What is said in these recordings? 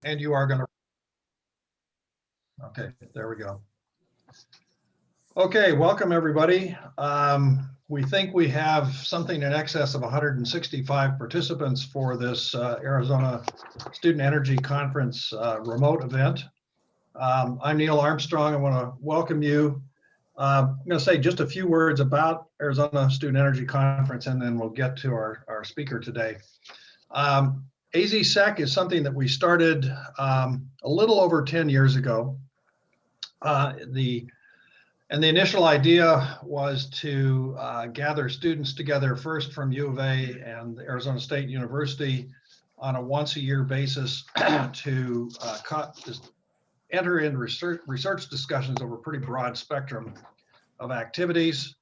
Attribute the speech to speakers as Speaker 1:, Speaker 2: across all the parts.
Speaker 1: And you are going to. Okay, there we go. Okay, welcome everybody. We think we have something in excess of 165 participants for this Arizona Student Energy Conference remote event. I'm Neil Armstrong. I want to welcome you. I'm going to say just a few words about Arizona Student Energy Conference, and then we'll get to our speaker today. AzSEC is something that we started a little over 10 years ago. The initial idea was to gather students together first from U of A and Arizona State University on a once-a-year basis to enter in research discussions over a pretty broad spectrum of activities,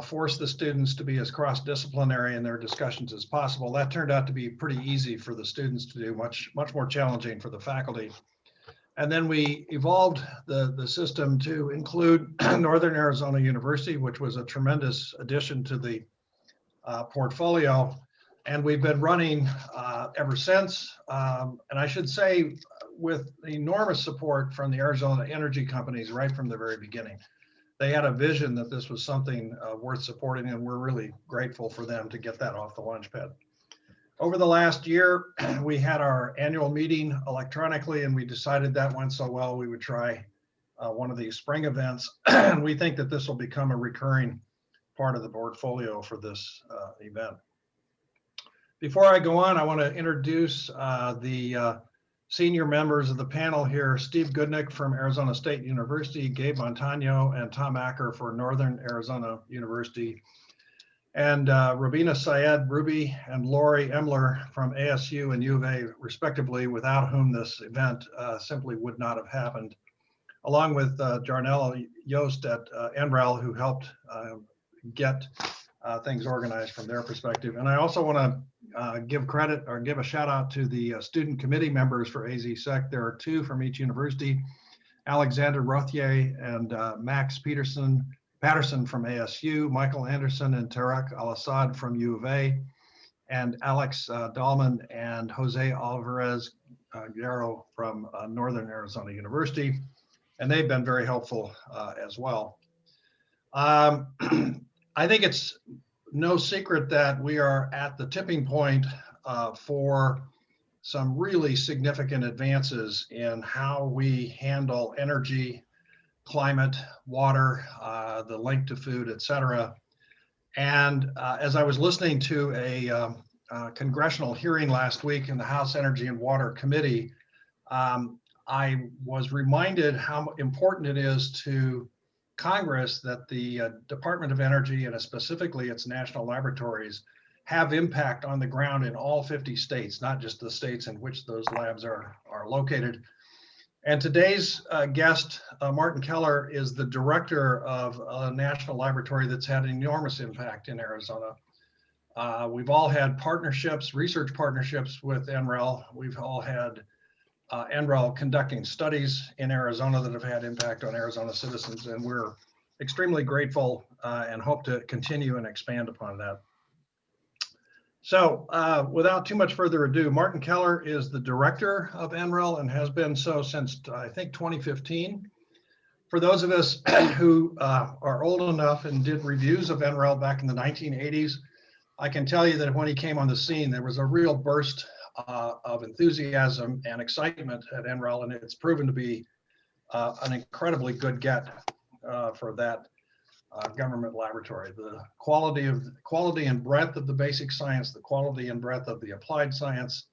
Speaker 1: force the students to be as cross-disciplinary in their discussions as possible. That turned out to be pretty easy for the students to do, much more challenging for the faculty. And then we evolved the system to include Northern Arizona University, which was a tremendous addition to the portfolio. And we've been running ever since. And I should say, with enormous support from the Arizona energy companies right from the very beginning. They had a vision that this was something worth supporting, and we're really grateful for them to get that off the launch pad. Over the last year, we had our annual meeting electronically, and we decided that went so well we would try one of these spring events. And we think that this will become a recurring part of the portfolio for this event. Before I go on, I want to introduce the senior members of the panel here: Steve Goodnick from Arizona State University, Gabe Montano and Tom Acker for Northern Arizona University, and Rubina Syed, Ruby, and Lori Emler from ASU and U of A, respectively, without whom this event simply would not have happened, along with Jarnell Yost at NREL, who helped get things organized from their perspective. And I also want to give credit or give a shout out to the student committee members for AzSEC. There are two from each university: Alexander Rothier and Max Patterson from ASU, Michael Anderson and Tarek Al-Assad from U of A, and Alex Dahlman and Jose Alvarez Guerrero from Northern Arizona University. And they've been very helpful as well. I think it's no secret that we are at the tipping point for some really significant advances in how we handle energy, climate, water, the link to food, et cetera. And as I was listening to a congressional hearing last week in the House Energy and Water Committee, I was reminded how important it is to Congress that the Department of Energy, and specifically its national laboratories, have impact on the ground in all 50 states, not just the states in which those labs are located. And today's guest, Martin Keller, is the director of a national laboratory that's had an enormous impact in Arizona. We've all had partnerships, research partnerships with NREL. We've all had NREL conducting studies in Arizona that have had impact on Arizona citizens, and we're extremely grateful and hope to continue and expand upon that. So without too much further ado, Martin Keller is the director of NREL and has been so since, I think, 2015. For those of us who are old enough and did reviews of NREL back in the 1980s, I can tell you that when he came on the scene, there was a real burst of enthusiasm and excitement at NREL, and it's proven to be an incredibly good get for that government laboratory. The quality and breadth of the basic science, the quality and breadth of the applied science,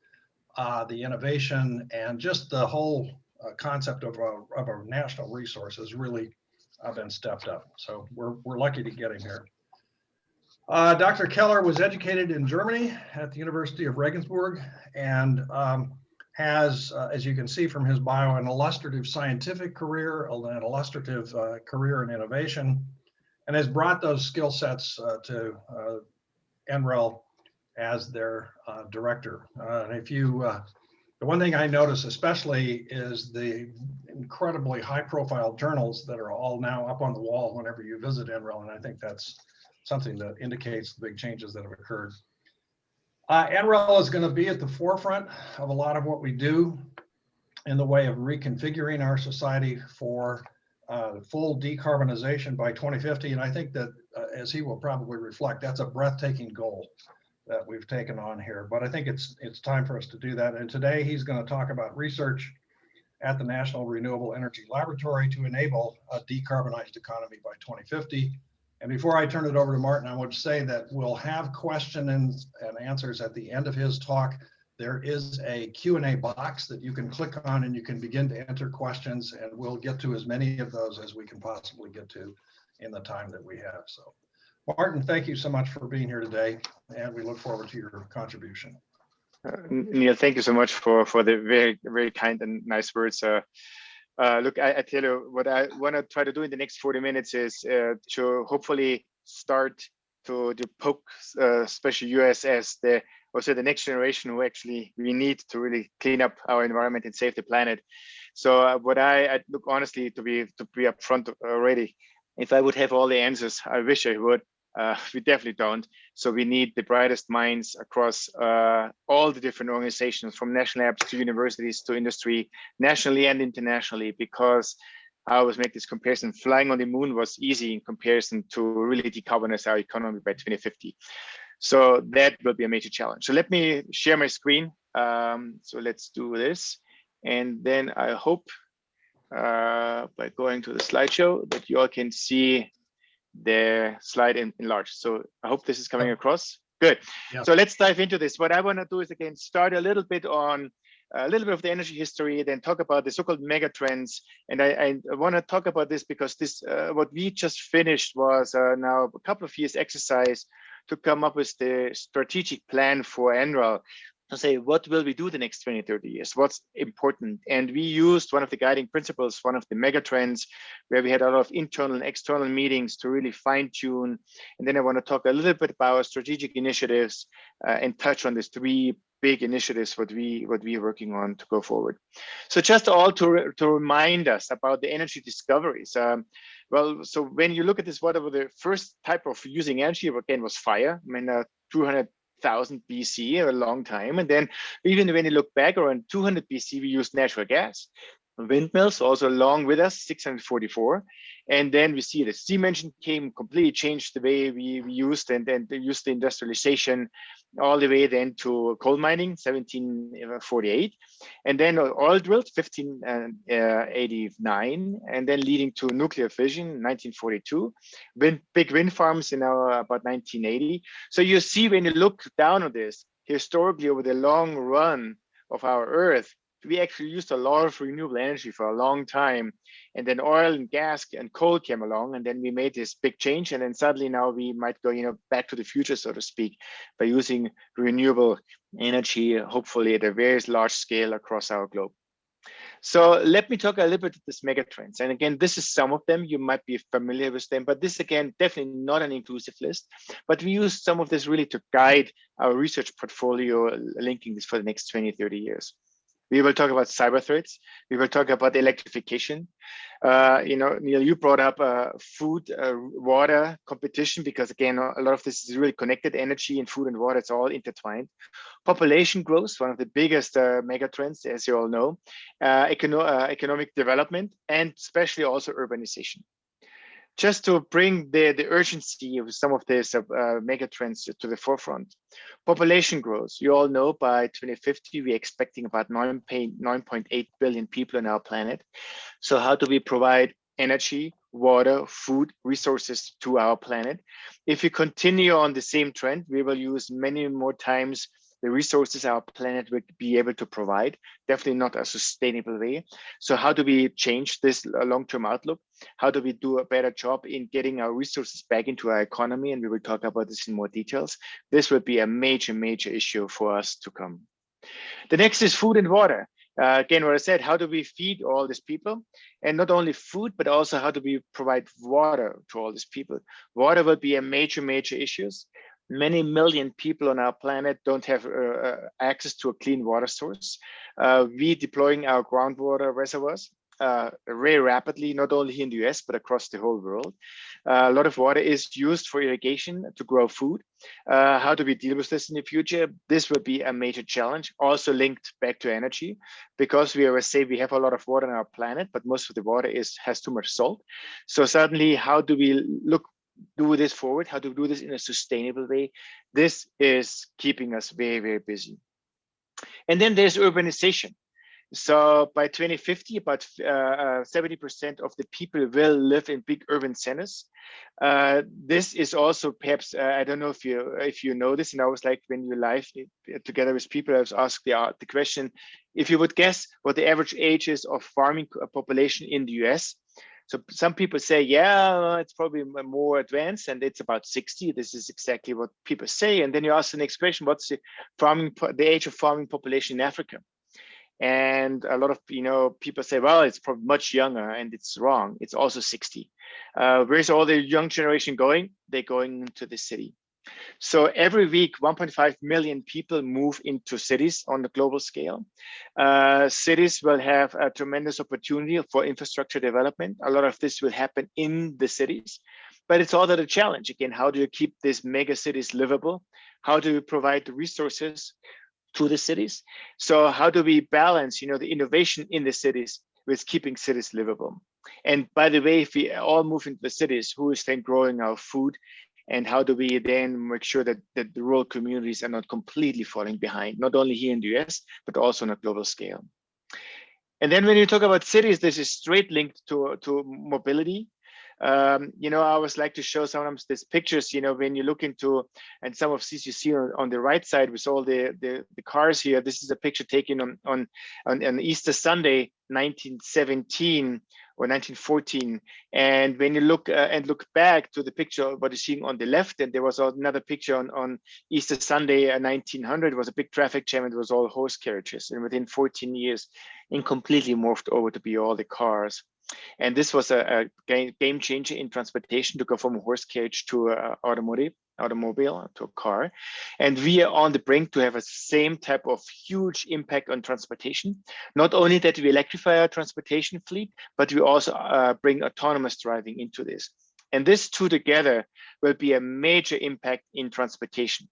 Speaker 1: the innovation, and just the whole concept of a national resource has really been stepped up. So we're lucky to get him here. Dr. Keller was educated in Germany at the University of Regensburg and has, as you can see from his bio, an illustrative scientific career, an illustrative career in innovation, and has brought those skill sets to NREL as their director. And if you, the one thing I notice especially is the incredibly high-profile journals that are all now up on the wall whenever you visit NREL, and I think that's something that indicates the big changes that have occurred. NREL is going to be at the forefront of a lot of what we do. in the way of reconfiguring our society for full decarbonization by 2050. And I think that, as he will probably reflect, that's a breathtaking goal that we've taken on here. But I think it's time for us to do that. And today he's going to talk about research at the National Renewable Energy Laboratory to enable a decarbonized economy by 2050. And before I turn it over to Martin, I want to say that we'll have questions and answers at the end of his talk. There is a Q&A box that you can click on and you can begin to enter questions, and we'll get to as many of those as we can possibly get to in the time that we have. So, Martin, thank you so much for being here today, and we look forward to your contribution.
Speaker 2: Neil, thank you so much for the very, very kind and nice words. Look, I tell you, what I want to try to do in the next 40 minutes is to hopefully start to poke especially US as also the next generation who actually we need to really clean up our environment and save the planet. So what I look, honestly, to be upfront already, if I would have all the answers, I wish I would. We definitely don't. So we need the brightest minds across all the different organizations, from national labs to universities to industry, nationally and internationally, because I always make this comparison. Flying on the moon was easy in comparison to really decarbonize our economy by 2050. So that will be a major challenge. So let me share my screen. So let's do this. And then I hope by going to the slideshow that you all can see the slide in large. So I hope this is coming across. Good. Yeah. So let's dive into this. What I want to do is, again, start a little bit on a little bit of the energy history, then talk about the so-called mega trends. And I want to talk about this because this what we just finished was now a couple of years exercise to come up with the strategic plan for NREL. To say, what will we do the next 20, 30 years? What's important? And we used one of the guiding principles, one of the mega trends, where we had a lot of internal and external meetings to really fine tune. And then I want to talk a little bit about strategic initiatives and touch on these three big initiatives what we are working on to go forward. So just all to remind us about the energy discoveries. Well, so when you look at this, whatever the first type of using energy again was fire. I mean, 200,000 BC, a long time. And then even when you look back around 200 BC, we used natural gas. Windmills also along with us, 644. And then we see the steam engine came, completely changed the way we used and then used the industrialization all the way then to coal mining, 1748. And then oil drilled, 1589. And then leading to nuclear fission, 1942. Big wind farms in about 1980. So you see when you look down on this, historically over the long run of our Earth, we actually used a lot of renewable energy for a long time. And then oil and gas and coal came along, and then we made this big change. And then suddenly now we might go, back to the future, so to speak, by using renewable energy, hopefully at a very large scale across our globe. So let me talk a little bit about this mega trends. And again, this is some of them, you might be familiar with them, but this again, definitely not an inclusive list, but we use some of this really to guide our research portfolio, linking this for the next 20, 30 years. We will talk about cyber threats. We will talk about electrification. Neil, you brought up food, water competition, because again, a lot of this is really connected. Energy and food and water, it's all intertwined. Population growth, one of the biggest mega trends, as you all know. Economic development, and especially also urbanization. Just to bring the urgency of some of these mega trends to the forefront. Population growth, you all know by 2050, we're expecting about 9.8 billion people on our planet. So how do we provide energy, water, food, resources to our planet? If we continue on the same trend, we will use many more times the resources our planet would be able to provide, definitely not a sustainable way. So how do we change this long-term outlook? How do we do a better job in getting our resources back into our economy? And we will talk about this in more details. This will be a major, major issue for us to come. The next is food and water. Again, what I said, how do we feed all these people? And not only food, but also how do we provide water to all these people? Water will be a major, major issue. Many million people on our planet don't have access to a clean water source. We deploying our groundwater reservoirs very rapidly, not only here in the US, but across the whole world. A lot of water is used for irrigation to grow food. How do we deal with this in the future? This will be a major challenge, also linked back to energy, because we always say we have a lot of water on our planet, but most of the water has too much salt. So suddenly, how do we do this forward? How do we do this in a sustainable way? This is keeping us very, very busy. And then there's urbanization. So by 2050, about 70% of the people will live in big urban centers. This is also perhaps, I don't know if you know this, and I was like, when you live together with people, I was asked the question, if you would guess what the average age is of farming population in the US. So some people say, yeah, it's probably more advanced, and it's about 60. This is exactly what people say. And then you ask the next question, what's the age of farming population in Africa? And a lot of people say, well, it's probably much younger, and it's wrong. It's also 60. Where's all the young generation going? They're going into the city. So every week, 1.5 million people move into cities on the global scale. Cities will have a tremendous opportunity for infrastructure development. A lot of this will happen in the cities, but it's all a challenge. Again, how do you keep these mega cities livable? How do you provide the resources to the cities? So how do we balance, the innovation in the cities with keeping cities livable? And by the way, if we all move into the cities, who is then growing our food? And how do we then make sure that the rural communities are not completely falling behind, not only here in the US, but also on a global scale? And then when you talk about cities, this is straight linked to mobility. I always like to show sometimes these pictures, when you look into, and some of these you see on the right side with all the cars here. This is a picture taken on Easter Sunday, 1917 or 1914. And when you look back to the picture, what you're seeing on the left, and there was another picture on Easter Sunday, 1900, it was a big traffic jam, and it was all horse carriages. And within 14 years, it completely morphed over to be all the cars. And this was a game changer in transportation, to go from a horse carriage to an automobile to a car. And we are on the brink to have a same type of huge impact on transportation. Not only that we electrify our transportation fleet, but we also bring autonomous driving into this. And this two together will be a major impact in transportation.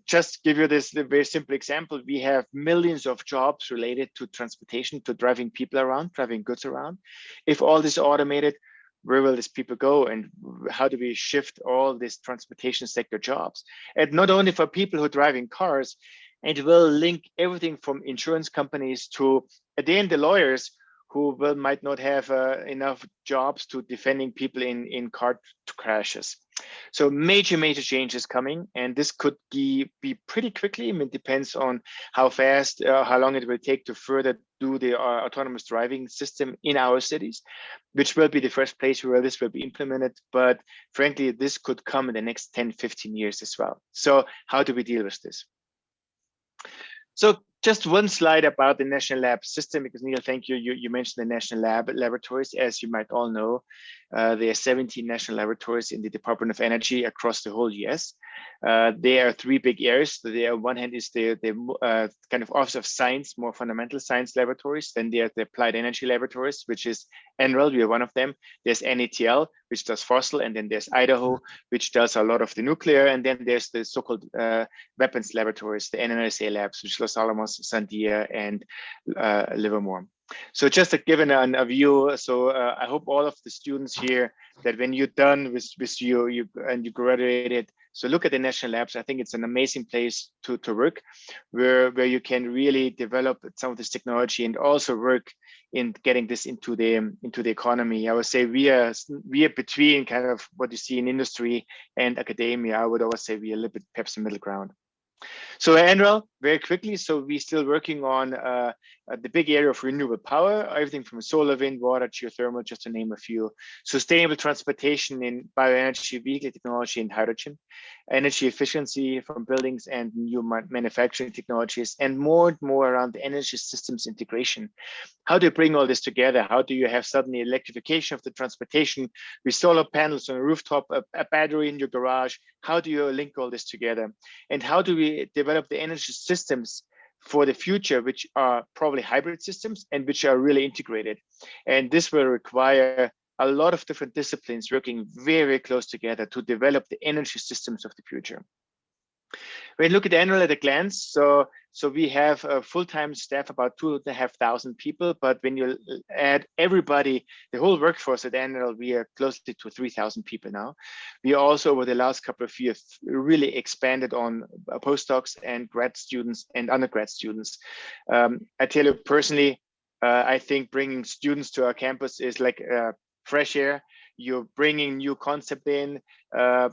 Speaker 2: Just give you this very simple example. We have millions of jobs related to transportation, to driving people around, driving goods around. If all this is automated, where will these people go, and how do we shift all these transportation sector jobs? And not only for people who are driving cars, and it will link everything from insurance companies to, at the end, the lawyers who might not have enough jobs to defending people in car crashes. So major changes coming, and this could be pretty quickly. I mean, it depends on how fast, how long it will take to further do the autonomous driving system in our cities, which will be the first place where this will be implemented. But frankly, this could come in the next 10, 15 years as well. So how do we deal with this? So just one slide about the National Lab system, because Neil, thank you. You mentioned the National Laboratories. As you might all know, there are 17 national laboratories in the Department of Energy across the whole US. There are three big areas. There, on one hand, is the kind of Office of Science, more fundamental science laboratories. Then there are the Applied Energy Laboratories, which is NREL, we are one of them. There's NETL, which does fossil, and then there's Idaho, which does a lot of the nuclear. And then there's the so-called weapons laboratories, the NRSA labs, which Los Alamos, Sandia, and Livermore. So just to give a view, so I hope all of the students here, that when you're done with you graduated, so look at the national labs. I think it's an amazing place to work, where you can really develop some of this technology and also work in getting this into the economy. I would say we are between kind of what you see in industry and academia. I would always say we are a little bit perhaps the middle ground. So NREL, very quickly, so we're still working on the big area of renewable power, everything from solar, wind, water, geothermal, just to name a few. Sustainable transportation in bioenergy, vehicle technology, and hydrogen. Energy efficiency from buildings and new manufacturing technologies, and more around the energy systems integration. How do you bring all this together? How do you have suddenly electrification of the transportation with solar panels on a rooftop, a battery in your garage? How do you link all this together? And how do we develop the energy systems for the future, which are probably hybrid systems and which are really integrated. And this will require a lot of different disciplines working very, very close together to develop the energy systems of the future. When you look at the NREL at a glance, so we have a full-time staff, about 2,500 people, but when you add everybody, the whole workforce at NREL, we are close to 3,000 people now. We also, over the last couple of years, really expanded on postdocs and grad students and undergrad students. I tell you personally, I think bringing students to our campus is like fresh air. You're bringing new concept in.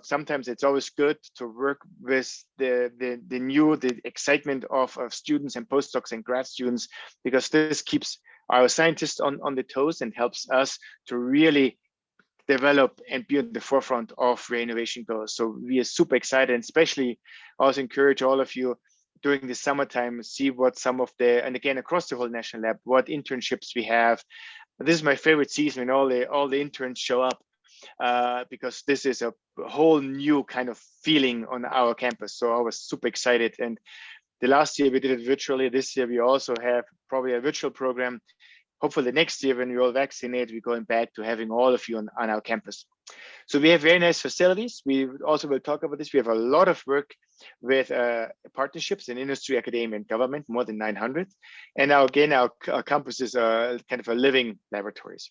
Speaker 2: Sometimes it's always good to work with the excitement of students and postdocs and grad students, because this keeps our scientists on the toes and helps us to really develop and be at the forefront of where innovation goes. So we are super excited, and especially also encourage all of you during the summertime, see what some of the, and again, across the whole national lab, what internships we have. This is my favorite season when all the interns show up, because this is a whole new kind of feeling on our campus. So I was super excited. And the last year we did it virtually. This year we also have probably a virtual program. Hopefully next year when we all vaccinate, we're going back to having all of you on our campus. So we have very nice facilities. We also will talk about this. We have a lot of work with partnerships in industry, academia, and government, more than 900. And now again, our campus is kind of a living laboratories.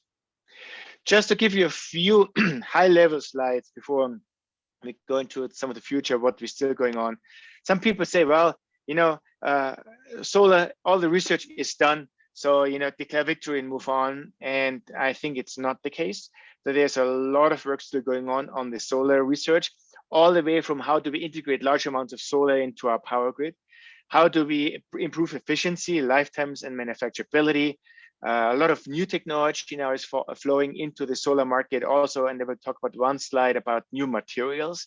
Speaker 2: Just to give you a few high-level slides before we go into some of the future, what we're still going on. Some people say, well, you know, solar, all the research is done, so, you know, declare victory and move on. And I think it's not the case. So there's a lot of work still going on the solar research, all the way from how do we integrate large amounts of solar into our power grid? How do we improve efficiency, lifetimes, and manufacturability? A lot of new technology now is flowing into the solar market also, and I will talk about one slide about new materials.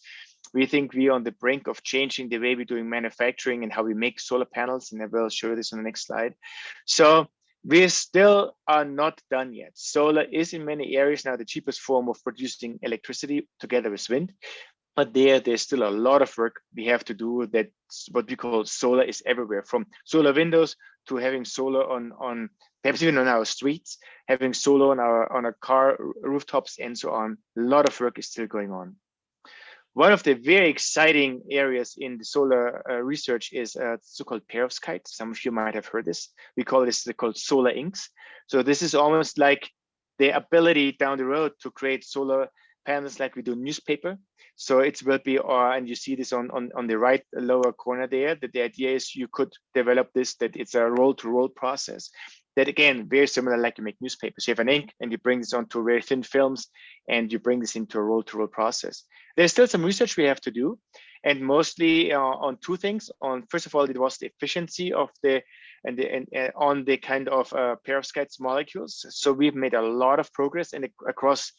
Speaker 2: We think we're on the brink of changing the way we're doing manufacturing and how we make solar panels, and I will show this on the next slide. So we still are not done yet. Solar is in many areas now the cheapest form of producing electricity together with wind. But there's still a lot of work we have to do. That's what we call solar is everywhere, from solar windows to having solar on perhaps even on our streets, having solar on our car rooftops, and so on. A lot of work is still going on. One of the very exciting areas in the solar research is so-called perovskite. Some of you might have heard this. We call this called solar inks. So this is almost like the ability down the road to create solar panels like we do newspaper. So it will be, and you see this on the right lower corner there, that the idea is you could develop this, that it's a roll-to-roll process. That again, very similar like you make newspapers. You have an ink and you bring this onto very thin films and you bring this into a roll-to-roll process. There's still some research we have to do, and mostly on two things. First of all, it was the efficiency of on the kind of perovskite molecules. So we've made a lot of progress across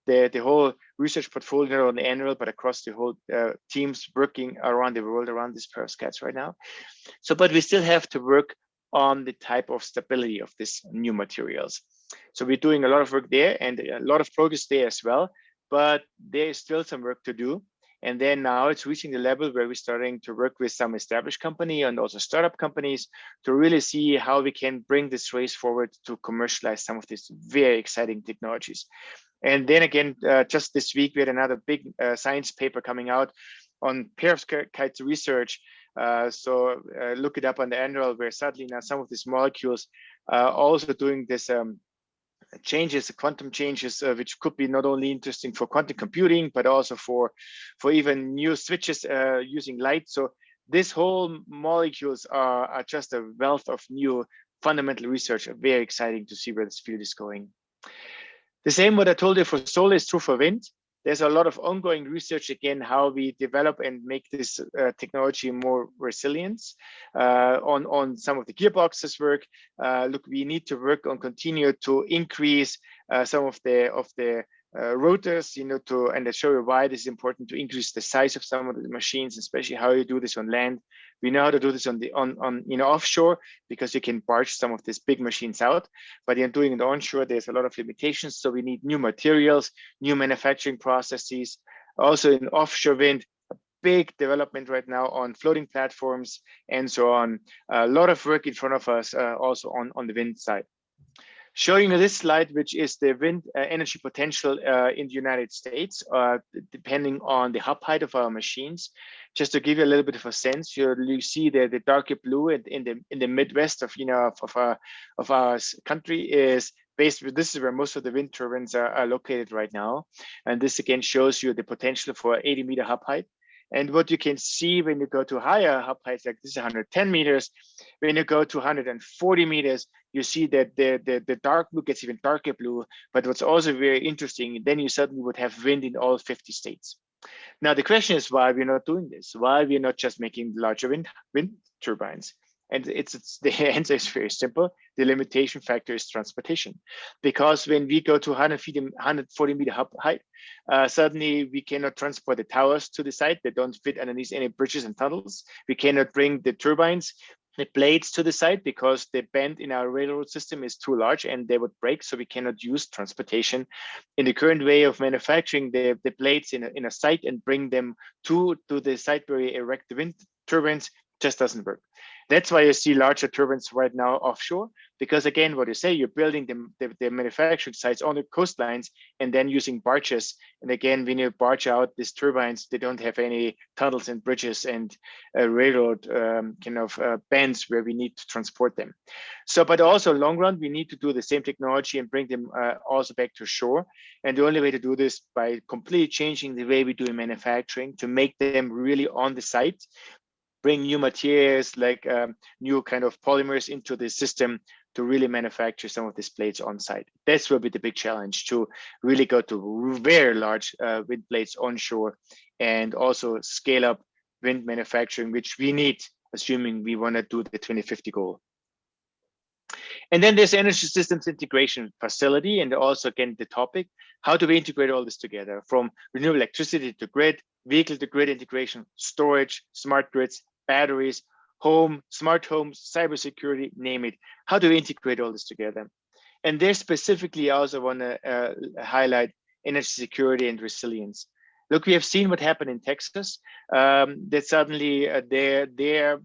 Speaker 2: the whole research portfolio on the NREL, but across the whole teams working around the world around these perovskites right now. So, but we still have to work on the type of stability of these new materials. So we're doing a lot of work there and a lot of progress there as well, but there is still some work to do. And then now it's reaching the level where we're starting to work with some established company and also startup companies to really see how we can bring this race forward to commercialize some of these very exciting technologies. And then again, just this week, we had another big science paper coming out on perovskite research. So look it up on the NREL, where suddenly now some of these molecules are also doing this changes, quantum changes, which could be not only interesting for quantum computing, but also for even new switches using light. So this whole molecules are just a wealth of new fundamental research. Very exciting to see where this field is going. The same what I told you for solar is true for wind. There's a lot of ongoing research, again, how we develop and make this technology more resilient on some of the gearboxes work. Look, we need to work on continue to increase some of the rotors, you know, and I'll show you why this is important to increase the size of some of the machines, especially how you do this on land. We know how to do this on offshore, because you can barge some of these big machines out, but in doing it onshore, there's a lot of limitations. So we need new materials, new manufacturing processes. Also in offshore wind, big development right now on floating platforms and so on. A lot of work in front of us also on the wind side. Showing you this slide, which is the wind energy potential in the United States, depending on the hub height of our machines. Just to give you a little bit of a sense, you see the darker blue in the Midwest of our country is based. This is where most of the wind turbines are located right now, and this again shows you the potential for 80-meter hub height. And what you can see when you go to higher hub heights, like this is 110 meters, when you go to 140 meters, you see that the dark blue gets even darker blue. But what's also very interesting, then you suddenly would have wind in all 50 states. Now, the question is why we're not doing this, why we're not just making larger wind turbines. And the answer is very simple. The limitation factor is transportation, because when we go to 140 meter hub height, suddenly we cannot transport the towers to the site. They don't fit underneath any bridges and tunnels. We cannot bring the turbines, the blades to the site, because the bend in our railroad system is too large and they would break. So we cannot use transportation in the current way of manufacturing the blades in a site and bring them to the site where we erect the wind turbines. Just doesn't work. That's why you see larger turbines right now offshore, because again, what you say, you're building the manufacturing sites on the coastlines and then using barges. And again, when you barge out these turbines, they don't have any tunnels and bridges and railroad bends where we need to transport them. So, but also long run, we need to do the same technology and bring them also back to shore. And the only way to do this by completely changing the way we do manufacturing to make them really on the site, bring new materials like new kind of polymers into the system to really manufacture some of these blades on site. This will be the big challenge, to really go to very large wind blades onshore and also scale up wind manufacturing, which we need, assuming we want to do the 2050 goal. And then there's energy systems integration facility, and also again the topic, how do we integrate all this together, from renewable electricity to grid, vehicle to grid integration, storage, smart grids, batteries, smart homes, cybersecurity, name it. How do we integrate all this together? And there specifically, I also want to highlight energy security and resilience. Look, we have seen what happened in Texas. That suddenly their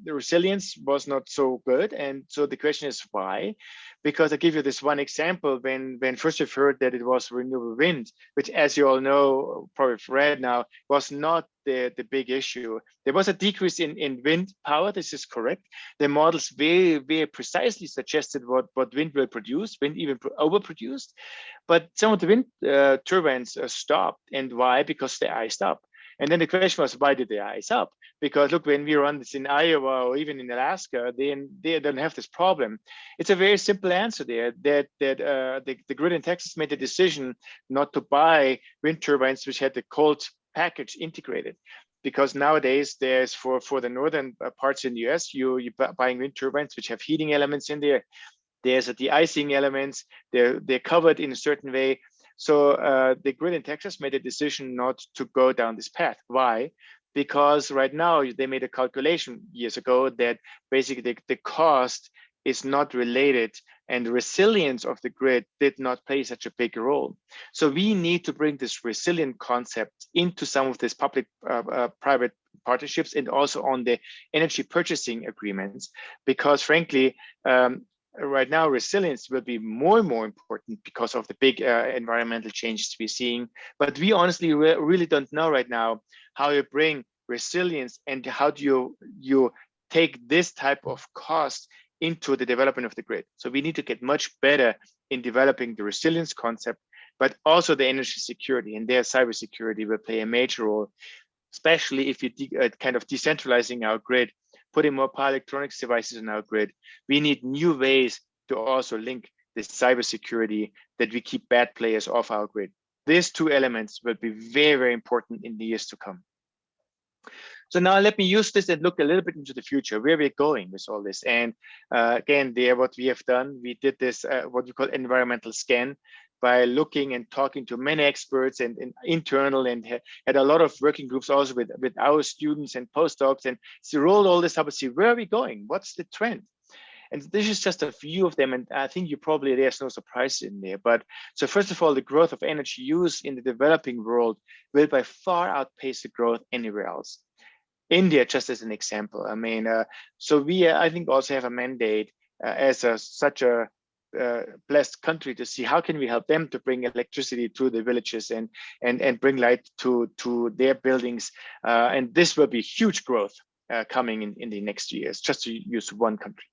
Speaker 2: resilience was not so good, and so the question is why? Because I give you this one example. When first you've heard that it was renewable wind, which, as you all know, probably read now, was not the big issue. There was a decrease in wind power. This is correct. The models very, very precisely suggested what wind will produce. Wind even overproduced, but some of the wind turbines stopped. And why? Because they iced up. And then the question was, why did they ice up? Because look, when we run this in Iowa or even in Alaska, they don't have this problem. It's a very simple answer there, that the grid in Texas made the decision not to buy wind turbines which had the cold package integrated. Because nowadays there's for the northern parts in the US, you're buying wind turbines which have heating elements in there. There's a de-icing elements. They're covered in a certain way. So the grid in Texas made a decision not to go down this path. Why? Because right now they made a calculation years ago that basically the cost is not related, and the resilience of the grid did not play such a big role. So we need to bring this resilient concept into some of these public-private partnerships and also on the energy purchasing agreements, because frankly, right now resilience will be more and more important because of the big environmental changes we're seeing. But we honestly really don't know right now how you bring resilience and how do you take this type of cost into the development of the grid. So we need to get much better in developing the resilience concept, but also the energy security, and their cybersecurity will play a major role, especially if you kind of decentralizing our grid, putting more power electronics devices in our grid. We need new ways to also link the cybersecurity, that we keep bad players off our grid. These two elements will be very, very important in the years to come. So now let me use this and look a little bit into the future, where we're going with all this. And again, what we have done, we did this, what we call environmental scan, by looking and talking to many experts and internal, and had a lot of working groups also with our students and postdocs, and so roll all this up and see, where are we going? What's the trend? And this is just a few of them. And I think there's no surprise in there. But so first of all, the growth of energy use in the developing world will by far outpace the growth anywhere else. India, just as an example. I mean, so we, I think, also have a mandate as such a blessed country to see how can we help them to bring electricity to the villages and bring light to their buildings. And this will be huge growth coming in the next years, just to use one country.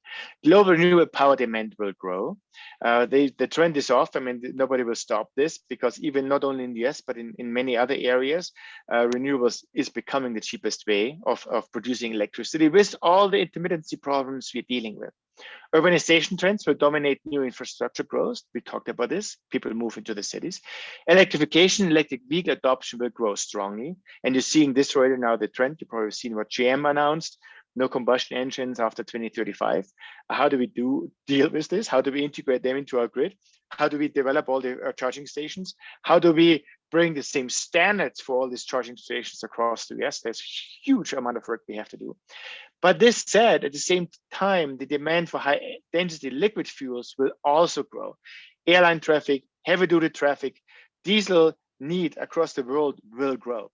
Speaker 2: Global renewable power demand will grow. The trend is off. I mean, nobody will stop this, because even not only in the US, but in many other areas, renewables is becoming the cheapest way of producing electricity, with all the intermittency problems we're dealing with. Urbanization trends will dominate new infrastructure growth. We talked about this. People move into the cities. Electrification, electric vehicle adoption will grow strongly. And you're seeing this right now, the trend. You've probably seen what GM announced. No combustion engines after 2035. How do we deal with this? How do we integrate them into our grid? How do we develop all the charging stations? How do we bring the same standards for all these charging stations across the US? There's a huge amount of work we have to do. But this said, at the same time, the demand for high density liquid fuels will also grow. Airline traffic, heavy duty traffic, diesel need across the world will grow.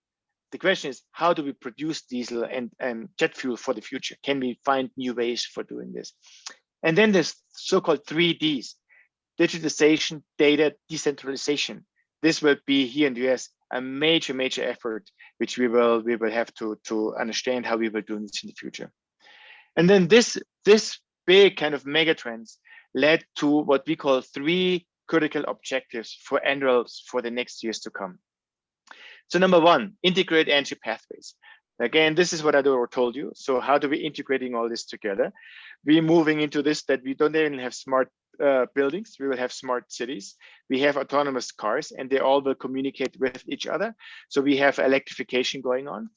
Speaker 2: The question is, how do we produce diesel and jet fuel for the future? Can we find new ways for doing this? And then there's so-called 3Ds, digitization, data, decentralization. This will be here in the US a major effort, which we will have to understand how we will do this in the future. And then this big kind of mega trends led to what we call 3 critical objectives for NREL for the next years to come. So number 1, integrate energy pathways. Again, this is what I told you. So how do we integrating all this together? We're moving into this, that we don't even have smart buildings. We will have smart cities. We have autonomous cars, and they all will communicate with each other. So we have electrification going on.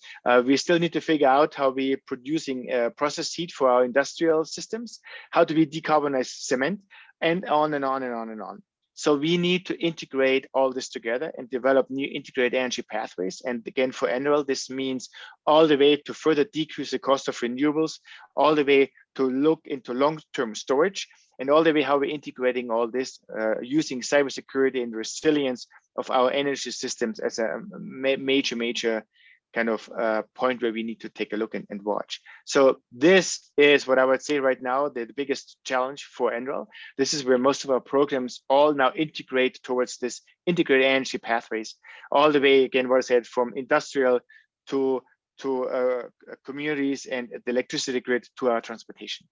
Speaker 2: We still need to figure out how we're producing process heat for our industrial systems. How do we decarbonize cement, and on and on and on and on. So we need to integrate all this together and develop new integrated energy pathways. And again, for NREL, this means all the way to further decrease the cost of renewables, all the way to look into long-term storage, and all the way how we're integrating all this using cybersecurity and resilience of our energy systems as a major kind of point where we need to take a look and watch. So this is what I would say right now, the biggest challenge for NREL. This is where most of our programs all now integrate towards this integrated energy pathways, all the way, again, what I said, from industrial to communities and the electricity grid to our transportation.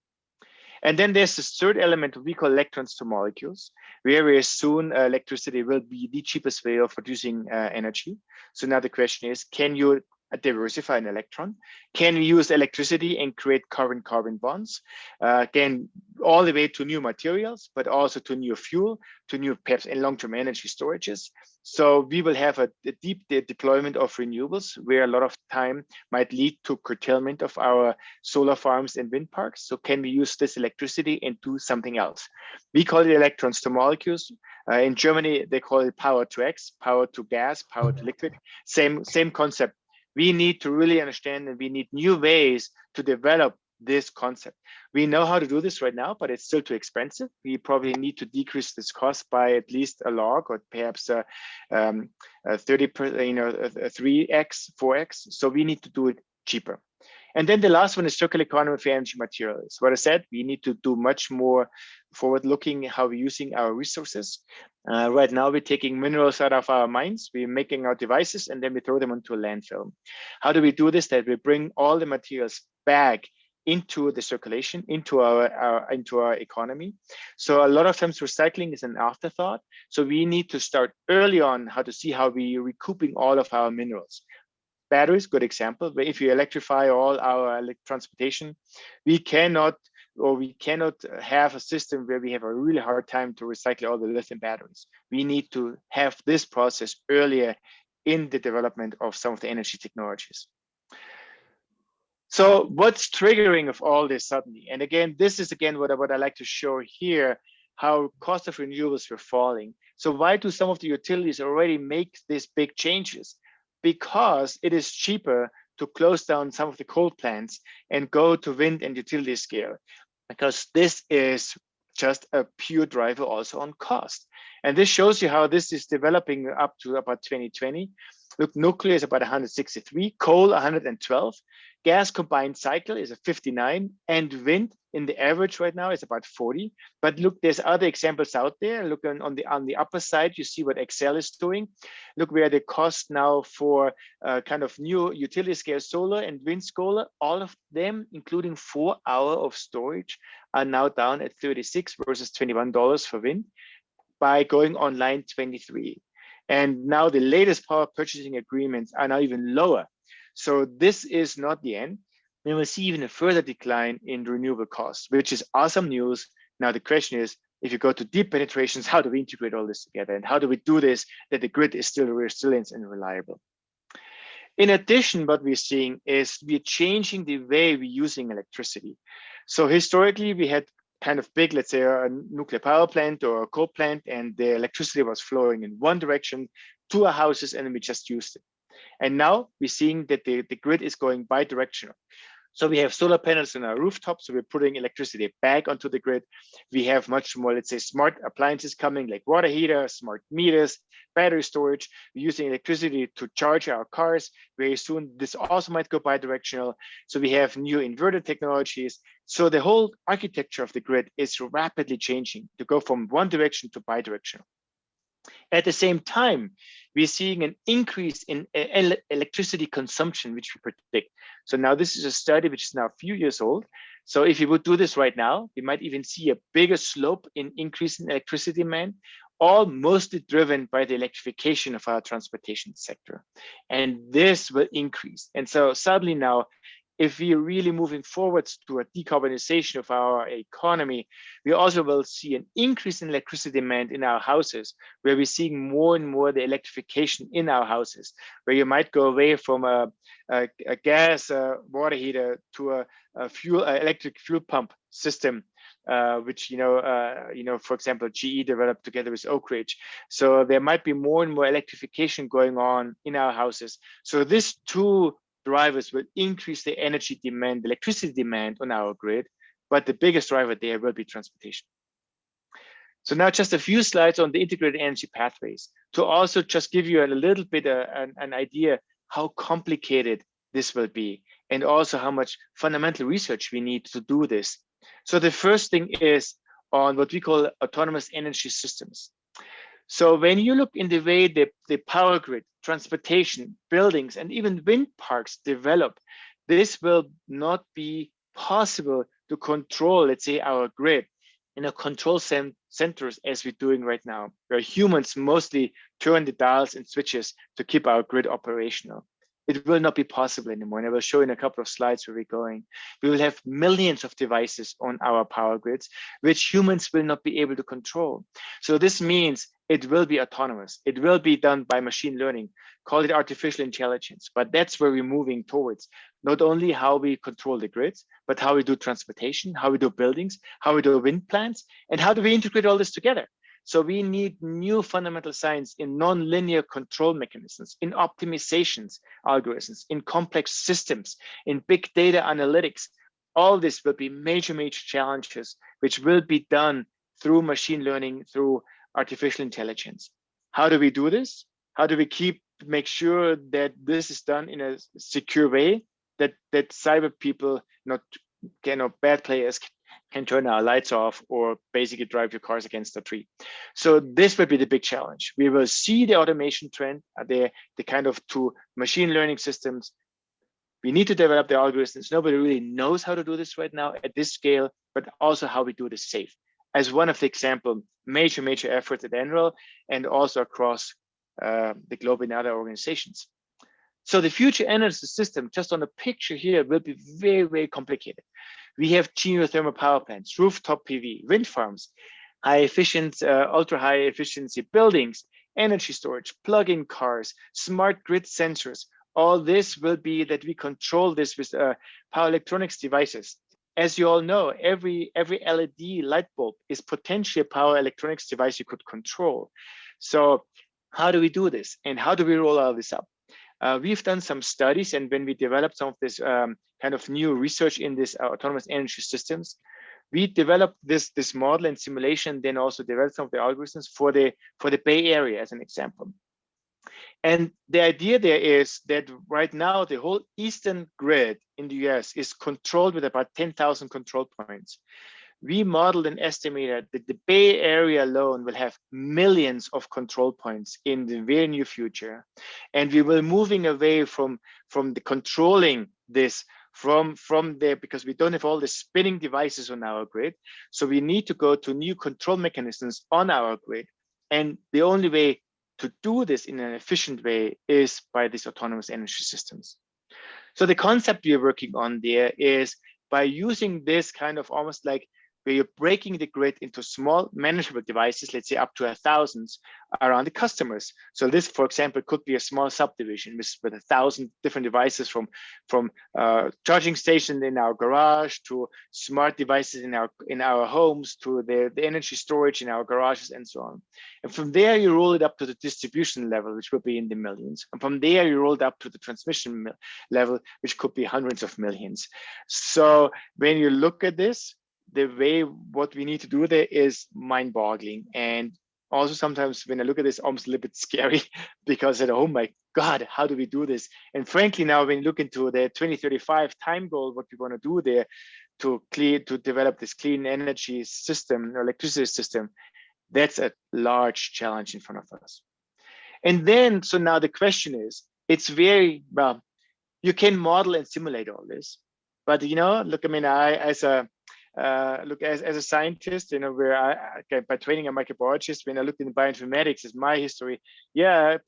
Speaker 2: And then there's this third element we call electrons to molecules. Very soon, electricity will be the cheapest way of producing energy. So now the question is, can you diversify an electron? Can we use electricity and create carbon-carbon bonds? Again, all the way to new materials, but also to new fuel, to new perhaps and long-term energy storages. So we will have a deep deployment of renewables, where a lot of time might lead to curtailment of our solar farms and wind parks. So can we use this electricity and do something else? We call it electrons to molecules. In Germany, they call it power to X, power to gas, power to liquid. Same concept. We need to really understand, and we need new ways to develop this concept. We know how to do this right now, but it's still too expensive. We probably need to decrease this cost by at least a log, or perhaps 3x, 4x. So we need to do it cheaper. And then the last one is circular economy for energy materials. What I said, we need to do much more forward-looking how we're using our resources. Right now, we're taking minerals out of our mines, we're making our devices, and then we throw them into a landfill. How do we do this? That we bring all the materials back into the circulation, into our economy. So a lot of times recycling is an afterthought. So we need to start early on how to see how we are recouping all of our minerals. Batteries, good example, but if you electrify all our transportation, we cannot have a system where we have a really hard time to recycle all the lithium batteries. We need to have this process earlier in the development of some of the energy technologies. So what's triggering of all this suddenly? And again, this is what I like to show here, how cost of renewables were falling. So why do some of the utilities already make these big changes? Because it is cheaper to close down some of the coal plants and go to wind and utility scale. because this is just a pure driver also on cost. And this shows you how this is developing up to about 2020. Look, nuclear is about 163, coal 112, gas combined cycle is a 59, and wind in the average right now is about 40. But look, there's other examples out there. Look on the upper side, you see what Excel is doing. Look where the cost now for kind of new utility scale solar and wind solar, all of them, including 4 hours of storage, are now down at $36 versus $21 for wind by going online 23. And now the latest power purchasing agreements are now even lower. So this is not the end. We will see even a further decline in renewable costs, which is awesome news. Now the question is, if you go to deep penetrations, how do we integrate all this together? And how do we do this that the grid is still resilient and reliable? In addition, what we're seeing is we're changing the way we're using electricity. So historically, we had kind of big, let's say a nuclear power plant or a coal plant, and the electricity was flowing in one direction to our houses, and we just used it. And now we're seeing that the grid is going bi-directional. So we have solar panels on our rooftops, so we're putting electricity back onto the grid. We have much more, let's say, smart appliances coming, like water heater, smart meters, battery storage. We're using electricity to charge our cars. Very soon, this also might go bi-directional. So we have new inverter technologies. So the whole architecture of the grid is rapidly changing to go from one direction to bi-directional. At the same time, we're seeing an increase in electricity consumption, which we predict. So now this is a study which is now a few years old. So if you would do this right now, we might even see a bigger slope in increase in electricity demand, all mostly driven by the electrification of our transportation sector. And this will increase. And so suddenly now, if we are really moving forwards to a decarbonization of our economy, we also will see an increase in electricity demand in our houses, where we're seeing more and more the electrification in our houses, where you might go away from a gas water heater to a electric fuel pump system, which for example, GE developed together with Oak Ridge. So there might be more and more electrification going on in our houses. So this two drivers will increase the energy demand, electricity demand on our grid, but the biggest driver there will be transportation. So now just a few slides on the integrated energy pathways to also just give you a little bit an idea how complicated this will be, and also how much fundamental research we need to do this. So the first thing is on what we call autonomous energy systems. So when you look in the way the power grid, transportation, buildings, and even wind parks develop, this will not be possible to control, let's say, our grid in a control centers as we're doing right now, where humans mostly turn the dials and switches to keep our grid operational. It will not be possible anymore. And I will show in a couple of slides where we're going. We will have millions of devices on our power grids, which humans will not be able to control. So this means it will be autonomous. It will be done by machine learning, call it artificial intelligence, but that's where we're moving towards. Not only how we control the grids, but how we do transportation, how we do buildings, how we do wind plants, and how do we integrate all this together? So we need new fundamental science in nonlinear control mechanisms, in optimizations algorithms, in complex systems, in big data analytics. All this will be major, major challenges, which will be done through machine learning, through artificial intelligence. How do we do this? How do we make sure that this is done in a secure way, that cyber people, bad players can turn our lights off or basically drive your cars against a tree. So this will be the big challenge. We will see the automation trend, the kind of two machine learning systems. We need to develop the algorithms. Nobody really knows how to do this right now at this scale, but also how we do this safe. As one of the example, major efforts at NREL and also across the globe in other organizations. So the future energy system, just on the picture here, will be very, very complicated. We have geothermal power plants, rooftop PV, wind farms, ultra high efficiency buildings, energy storage, plug-in cars, smart grid sensors. All this will be that we control this with power electronics devices. As you all know, every LED light bulb is potentially a power electronics device you could control. So how do we do this? And how do we roll all this up? We've done some studies, and when we developed some of this kind of new research in this autonomous energy systems, we developed this model and simulation, then also developed some of the algorithms for the Bay Area as an example. And the idea there is that right now the whole eastern grid in the US is controlled with about 10,000 control points. We modeled and estimated that the Bay Area alone will have millions of control points in the very near future. And we were moving away from the controlling this from there, because we don't have all the spinning devices on our grid. So we need to go to new control mechanisms on our grid. And the only way to do this in an efficient way is by these autonomous energy systems. So the concept we are working on there is by using this kind of almost like where you're breaking the grid into small manageable devices, let's say up to 1,000 around the customers. So this, for example, could be a small subdivision with 1,000 different devices from charging stations in our garage to smart devices in our homes to the energy storage in our garages and so on. And from there, you roll it up to the distribution level, which will be in the millions. And from there, you roll it up to the transmission level, which could be hundreds of millions. So when you look at this, the way what we need to do there is mind-boggling. And also sometimes when I look at this, almost a little bit scary, because I said, oh my God, how do we do this? And frankly, now when you look into the 2035 time goal, what we want to do there to develop this clean energy system or electricity system, that's a large challenge in front of us. And then, so now the question is, it's very, well, you can model and simulate all this, but look, I mean, as a scientist, where by training I'm a microbiologist, when I looked in bioinformatics as my history, I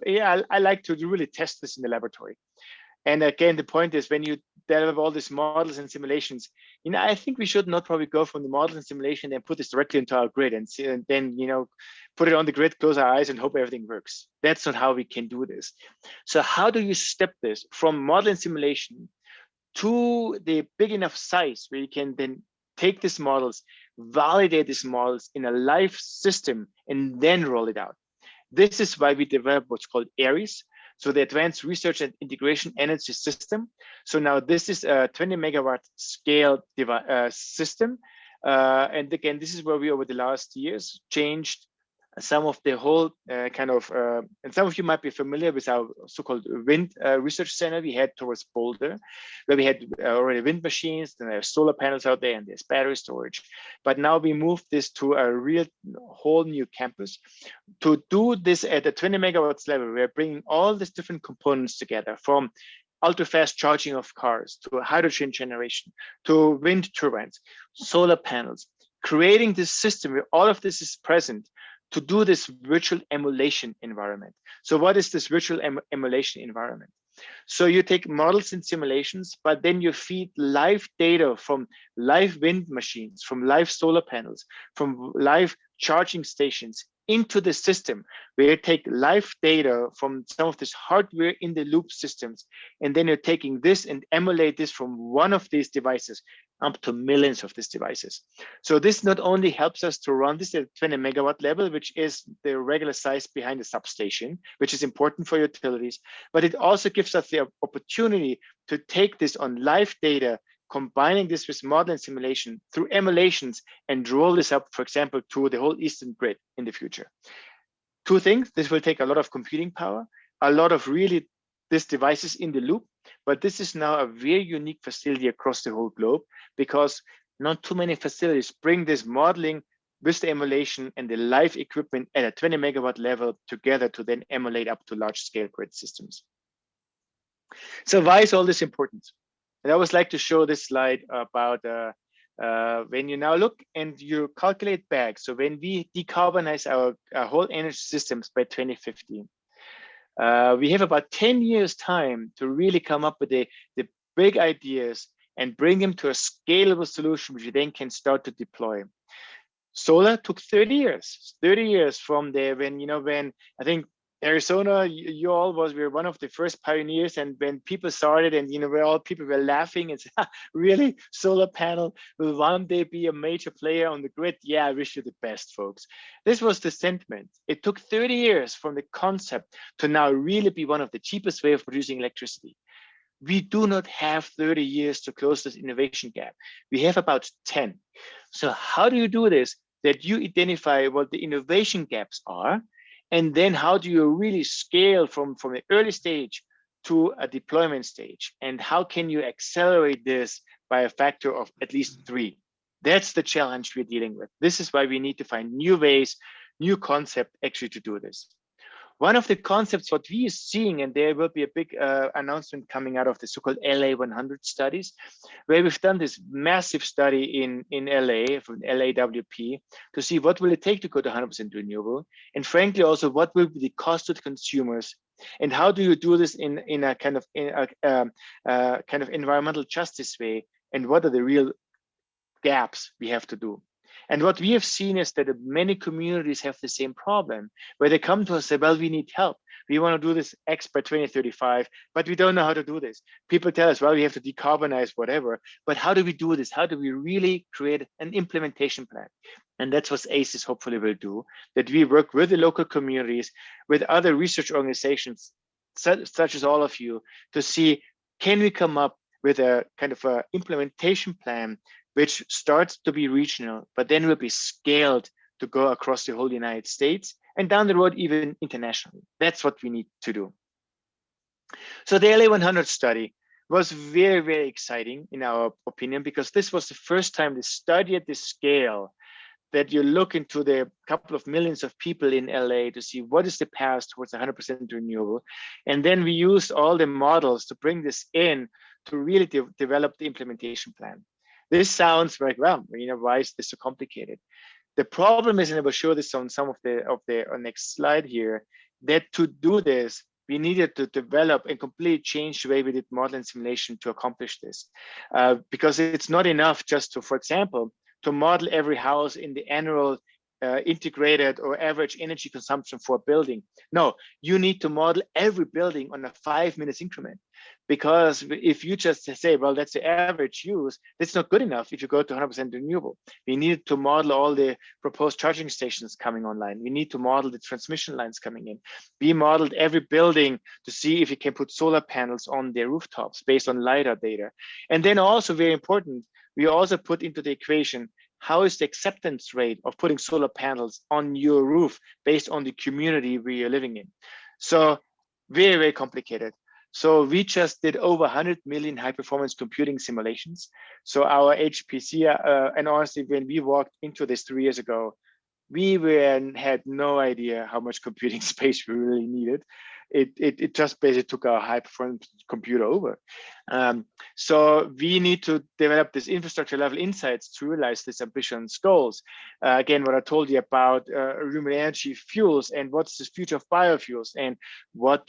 Speaker 2: like to really test this in the laboratory. And again, the point is when you develop all these models and simulations, I think we should not probably go from the models and simulation and put this directly into our grid and then put it on the grid, close our eyes and hope everything works. That's not how we can do this. So how do you step this from model and simulation to the big enough size where you can then take these models, validate these models in a live system, and then roll it out? This is why we developed what's called ARES, so the Advanced Research and Integration Energy System. So now this is a 20 megawatt scale system. And again, this is where we over the last years changed some of the whole and some of you might be familiar with our so-called wind research center we had towards Boulder, where we had already wind machines, and there's solar panels out there, and there's battery storage. But now we moved this to a real whole new campus. To do this at the 20 megawatts level, we're bringing all these different components together, from ultra-fast charging of cars to hydrogen generation to wind turbines, solar panels, creating this system where all of this is present to do this virtual emulation environment. So what is this virtual emulation environment? So you take models and simulations, but then you feed live data from live wind machines, from live solar panels, from live charging stations into the system, where you take live data from some of this hardware in the loop systems, and then you're taking this and emulate this from one of these devices up to millions of these devices. So this not only helps us to run this at 20 megawatt level, which is the regular size behind the substation, which is important for utilities, but it also gives us the opportunity to take this on live data, combining this with model and simulation through emulations, and roll this up, for example, to the whole eastern grid in the future. Two things: this will take a lot of computing power, a lot of really these devices in the loop, but this is now a very unique facility across the whole globe, because not too many facilities bring this modeling with the emulation and the live equipment at a 20 megawatt level together to then emulate up to large scale grid systems. So why is all this important? And I always like to show this slide about when you now look and you calculate back. So when we decarbonize our whole energy systems by 2050, we have about 10 years time to really come up with the big ideas and bring them to a scalable solution, which you then can start to deploy. Solar took 30 years from there, when I think Arizona, we were one of the first pioneers, and when people started, and people were laughing and said, really, solar panel will one day be a major player on the grid? Yeah, I wish you the best, folks. This was the sentiment. It took 30 years from the concept to now really be one of the cheapest way of producing electricity. we do not have 30 years to close this innovation gap. We have about 10. So how do you do this? That you identify what the innovation gaps are, and then how do you really scale from the early stage to a deployment stage? And how can you accelerate this by a factor of at least 3? That's the challenge we're dealing with. This is why we need to find new ways, new concept actually to do this. One of the concepts what we are seeing, and there will be a big announcement coming out of the so-called LA 100 studies, where we've done this massive study in LA from LAWP to see what will it take to go to 100% renewable, and frankly also what will be the cost to the consumers, and how do you do this in a kind of environmental justice way, and what are the real gaps we have to do. And what we have seen is that many communities have the same problem, where they come to us and say, well, we need help. We want to do this X by 2035, but we don't know how to do this. People tell us, well, we have to decarbonize whatever, but how do we do this? How do we really create an implementation plan? And that's what ACES hopefully will do, that we work with the local communities, with other research organizations, such as all of you, to see, can we come up with a kind of a implementation plan which starts to be regional, but then will be scaled to go across the whole United States and down the road, even internationally. That's what we need to do. So the LA 100 study was very, very exciting in our opinion, because this was the first time the study at this scale that you look into the couple of millions of people in LA to see what is the path towards 100% renewable. And then we used all the models to bring this in to really develop the implementation plan. This sounds like, well, why is this so complicated? The problem is, and I will show this on some of the next slide here, that to do this, we needed to develop and completely change the way we did model and simulation to accomplish this. Because it's not enough just to, for example, to model every house in the annual integrated or average energy consumption for a building. No, you need to model every building on a 5-minute increment. Because if you just say, well, that's the average use, that's not good enough if you go to 100% renewable. We need to model all the proposed charging stations coming online. We need to model the transmission lines coming in. We modeled every building to see if you can put solar panels on their rooftops based on LiDAR data. And then also very important, we also put into the equation, how is the acceptance rate of putting solar panels on your roof based on the community where you're living in? So very, very complicated. So we just did over 100 million high performance computing simulations. So our HPC, and honestly, when we walked into this 3 years ago, we had no idea how much computing space we really needed. It just basically took our high performance computer over. So we need to develop this infrastructure level insights to realize these ambitious goals. Again, what I told you about renewable energy fuels, and what's the future of biofuels, and what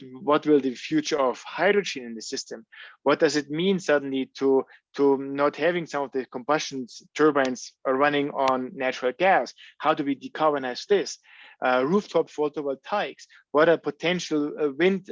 Speaker 2: will the future of hydrogen in the system? What does it mean suddenly to not having some of the combustion turbines running on natural gas? How do we decarbonize this? Rooftop photovoltaics, what are potential wind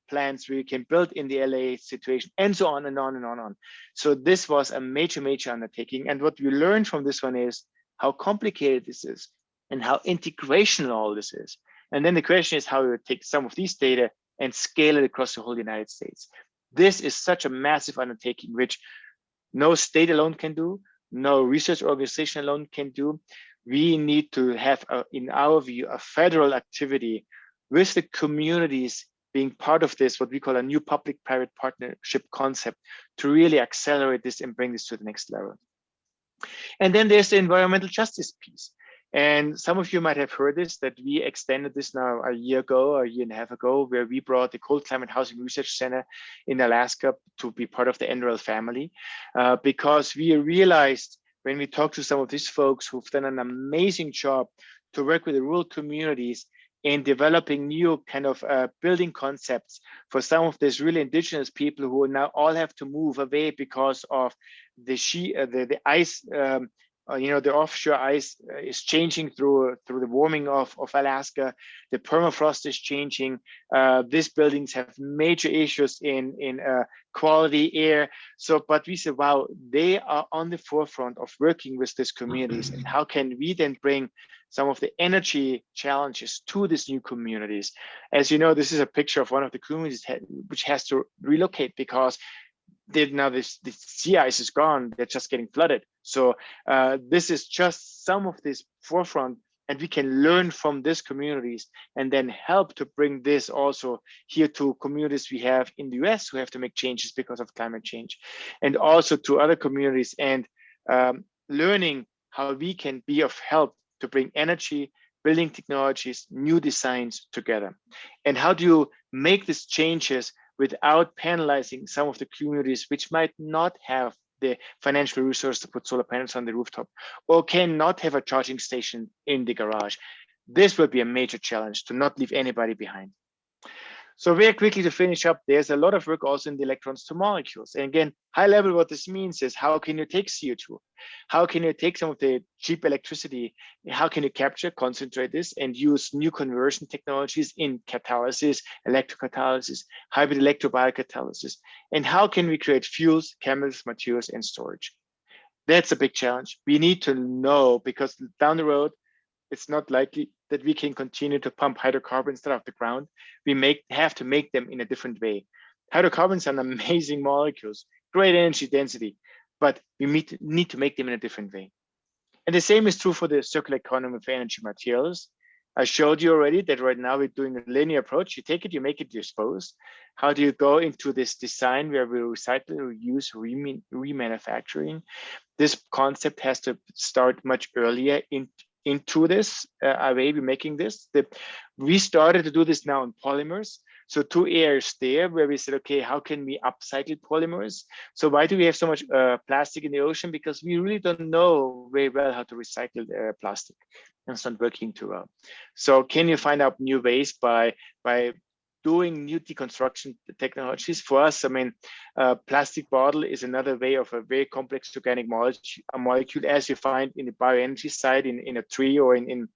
Speaker 2: plants we can build in the LA situation, and so on and on and on and on. So this was a major, major undertaking. And what we learned from this one is how complicated this is and how integrational all this is. And then the question is how you take some of these data and scale it across the whole United States. This is such a massive undertaking, which no state alone can do, no research organization alone can do. We need to have, in our view, a federal activity with the communities being part of this, what we call a new public-private partnership concept, to really accelerate this and bring this to the next level. And then there's the environmental justice piece. And some of you might have heard this, that we extended this now a year and a half ago, where we brought the Cold Climate Housing Research Center in Alaska to be part of the NREL family, because we realized when we talked to some of these folks who've done an amazing job to work with the rural communities in developing new kind of building concepts for some of these really indigenous people who now all have to move away because of the ice, the offshore ice is changing through the warming of Alaska. The permafrost is changing. These buildings have major issues in quality air. So, but we said, wow, they are on the forefront of working with these communities. And how can we then bring some of the energy challenges to these new communities? As you know, this is a picture of one of the communities which has to relocate because now the sea ice is gone, they're just getting flooded. So this is just some of this forefront, and we can learn from these communities and then help to bring this also here to communities we have in the US who have to make changes because of climate change, and also to other communities, and learning how we can be of help to bring energy, building technologies, new designs together. And how do you make these changes without penalizing some of the communities which might not have the financial resource to put solar panels on the rooftop, or cannot have a charging station in the garage? This will be a major challenge, to not leave anybody behind. So very quickly to finish up, there's a lot of work also in the electrons to molecules. And again, high level, what this means is, how can you take CO2? How can you take some of the cheap electricity? How can you capture, concentrate this, and use new conversion technologies in catalysis, electrocatalysis, hybrid electrobiocatalysis? And how can we create fuels, chemicals, materials, and storage? That's a big challenge. We need to know, because down the road, it's not likely that we can continue to pump hydrocarbons out of the ground. We have to make them in a different way. Hydrocarbons are amazing molecules, great energy density, but we need to make them in a different way. And the same is true for the circular economy of energy materials. I showed you already that right now we're doing a linear approach. You take it, you make it, you dispose. How do you go into this design where we recycle, reuse, remanufacturing? This concept has to start much earlier into this way we're making this. We started to do this now in polymers. So 2 areas there where we said, okay, how can we upcycle polymers? So why do we have so much plastic in the ocean? Because we really don't know very well how to recycle plastic, and it's not working too well. So can you find out new ways by doing new deconstruction technologies? For us, I mean, plastic bottle is another way of a very complex organic molecule, as you find in the bioenergy side in a tree or in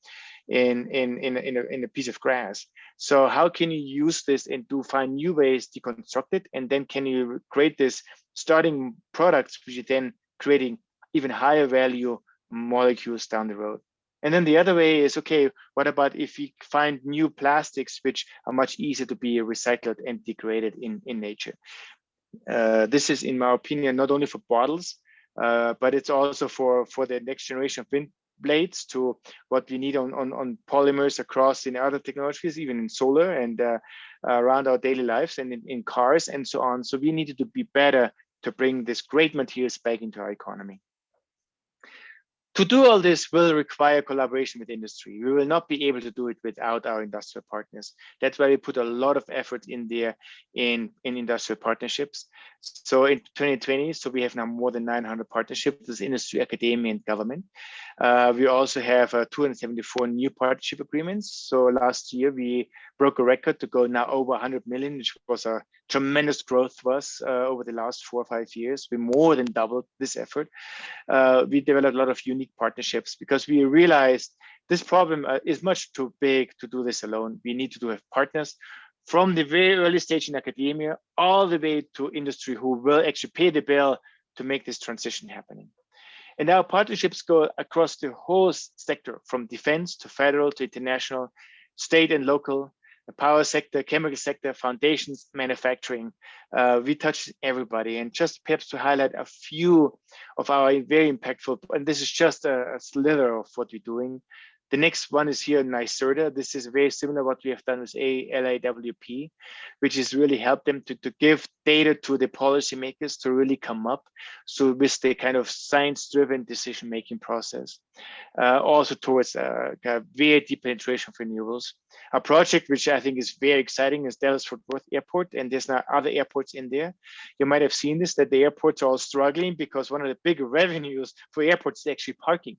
Speaker 2: a piece of grass. So how can you use this and find new ways to deconstruct it? And then can you create this starting products, which are then creating even higher value molecules down the road? And then the other way is, okay, what about if we find new plastics which are much easier to be recycled and degraded in nature? This is, in my opinion, not only for bottles, but it's also for the next generation of wind blades, to what we need on polymers across in other technologies, even in solar and around our daily lives and in cars and so on. So we needed to be better to bring this great materials back into our economy. To do all this will require collaboration with industry. We will not be able to do it without our industrial partners. That's why we put a lot of effort in there in industrial partnerships. So in 2020, so we have now more than 900 partnerships with industry, academia, and government. We also have 274 new partnership agreements. So last year we broke a record to go now over 100 million, which was a tremendous growth for us over the last 4 or 5 years. We more than doubled this effort. We developed a lot of unique partnerships because we realized this problem is much too big to do this alone. We need to have partners from the very early stage in academia all the way to industry who will actually pay the bill to make this transition happening. And our partnerships go across the whole sector, from defense to federal to international, state and local, the power sector, chemical sector, foundations, manufacturing. We touch everybody. And just perhaps to highlight a few of our very impactful, and this is just a slither of what we're doing. The next one is here in NYSERDA. This is very similar to what we have done with LAWP, which is really help them to give data to the policymakers to really come up. So with the kind of science-driven decision-making process, also towards kind of very deep penetration of renewables. A project which I think is very exciting is Dallas-Fort Worth Airport, and there's now other airports in there. You might have seen this, that the airports are all struggling because one of the big revenues for airports is actually parking.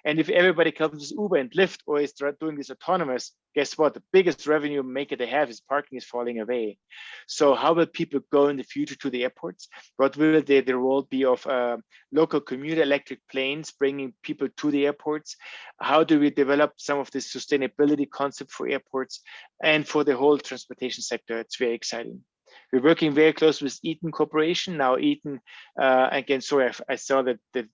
Speaker 2: And if everybody comes with Uber and Lyft or is doing this autonomous, guess what? The biggest revenue maker they have is parking is falling away. So how will people go in the future to the airports? What will the role be of local commuter electric planes bringing people to the airports? How do we develop some of this sustainability concept for airports and for the whole transportation sector? It's very exciting. We're working very close with Eaton Corporation. Now Eaton, again, sorry, I saw that the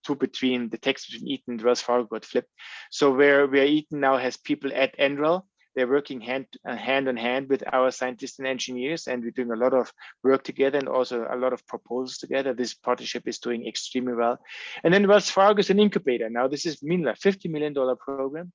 Speaker 2: text between Eaton and Wells Fargo got flipped. So where Eaton now has people at NREL, They're working hand in hand with our scientists and engineers, and we're doing a lot of work together and also a lot of proposals together. This partnership is doing extremely well. And then Wells Fargo is an incubator. Now this is a $50 million program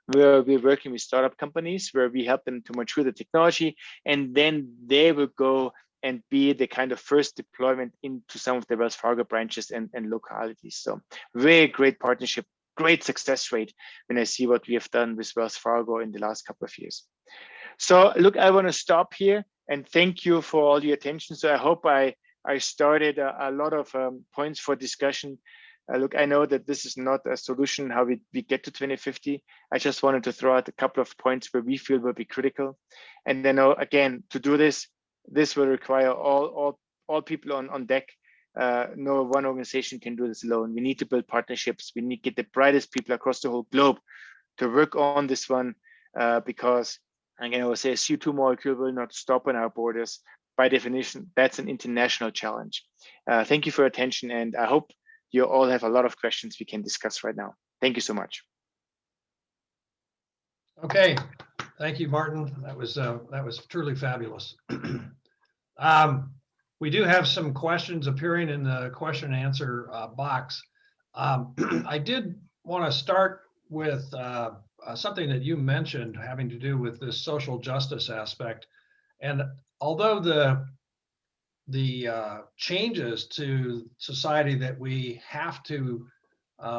Speaker 2: where we're working with startup companies, where we help them to mature the technology, and then they will go and be the kind of first deployment into some of the Wells Fargo branches and localities. So very great partnership, great success rate when I see what we have done with Wells Fargo in the last couple of years. So look, I want to stop here and thank you for all your attention. So I hope I started a lot of points for discussion. Look, I know that this is not a solution how we get to 2050. I just wanted to throw out a couple of points where we feel will be critical. And then again, to do this will require all people on deck. No one organization can do this alone. We need to build partnerships. We need to get the brightest people across the whole globe to work on this one, because again, I will say a CO2 molecule will not stop on our borders. By definition, that's an international challenge. Thank you for your attention, and I hope you all have a lot of questions we can discuss right now. Thank you so much.
Speaker 1: Okay, thank you, Martin. That was truly fabulous. We do have some questions appearing in the question and answer box. I did want to start with something that you mentioned having to do with this social justice aspect. And although the changes to society that we have to